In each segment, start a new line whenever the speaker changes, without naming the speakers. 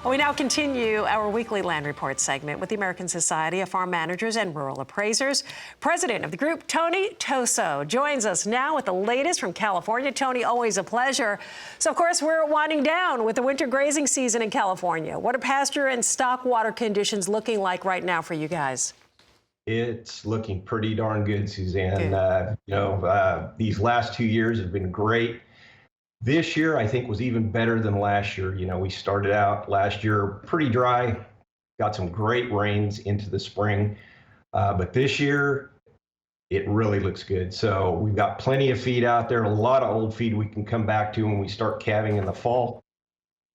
We now continue our weekly land report segment with the American Society of Farm Managers and Rural Appraisers. President of the group, Tony Toso, joins us now with the latest from California. Tony, always a pleasure. So, of course, we're winding down with the winter grazing season in California. What are pasture and stock water conditions looking like right now for you guys?
It's looking pretty darn good, Suzanne.
Good.
These last 2 years have been great. This year, I think, was even better than last year. We started out last year pretty dry, got some great rains into the spring, but this year, it really looks good. So we've got plenty of feed out there, a lot of old feed we can come back to when we start calving in the fall.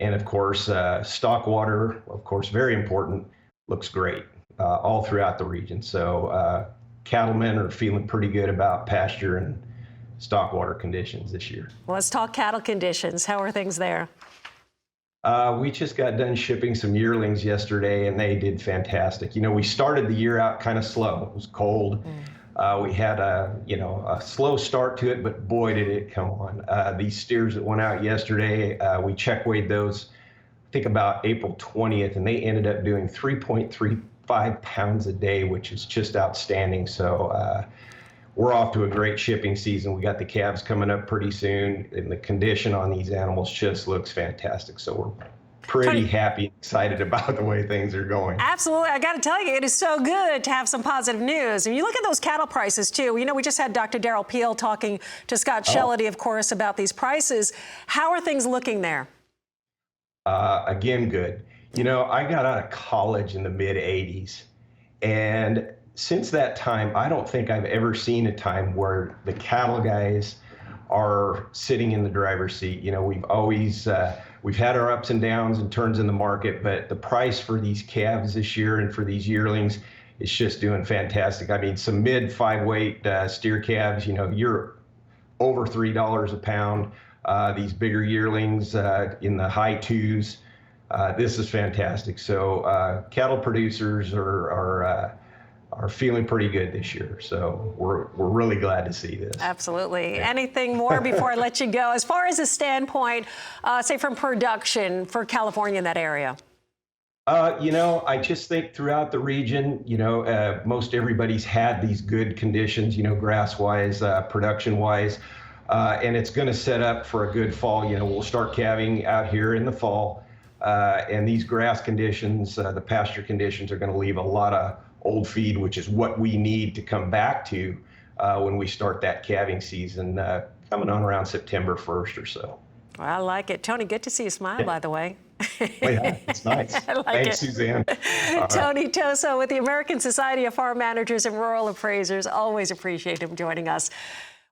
And of course, stock water, of course, very important, looks great all throughout the region. So cattlemen are feeling pretty good about pasture and stock water conditions this year.
Well, let's talk cattle conditions. How are things there?
We just got done shipping some yearlings yesterday, and they did fantastic. We started the year out kind of slow. It was cold. We had a slow start to it, but boy, did it come on. These steers that went out yesterday, we check weighed those, I think about April 20th, and they ended up doing 3.35 pounds a day, which is just outstanding. So we're off to a great shipping season. We got the calves coming up pretty soon, and the condition on these animals just looks fantastic. So we're pretty happy, excited about the way things are going.
Absolutely. I got to tell you, it is so good to have some positive news. And you look at those cattle prices, too. We just had Dr. Darrell Peel talking to Scott Shellady, of course, about these prices. How are things looking there?
Again, good. I got out of college in the mid-'80s, and since that time, I don't think I've ever seen a time where the cattle guys are sitting in the driver's seat. We've always, we've had our ups and downs and turns in the market, but the price for these calves this year and for these yearlings is just doing fantastic. I mean, some mid 5-weight steer calves, you're over $3 a pound. These bigger yearlings in the high 2s. This is fantastic. So cattle producers are feeling pretty good this year. So we're really glad to see this.
Absolutely. Yeah. Anything more before I let you go? As far as a standpoint, say from production for California in that area?
I just think throughout the region, most everybody's had these good conditions, grass-wise, production-wise, and it's going to set up for a good fall. We'll start calving out here in the fall, and these grass conditions, the pasture conditions are going to leave a lot of old feed, which is what we need to come back to when we start that calving season coming on around September 1st or so.
Well, I like it. Tony, good to see you smile, by the way.
Oh, yeah, it's nice. Thanks, Suzanne.
Tony Toso with the American Society of Farm Managers and Rural Appraisers. Always appreciate him joining us.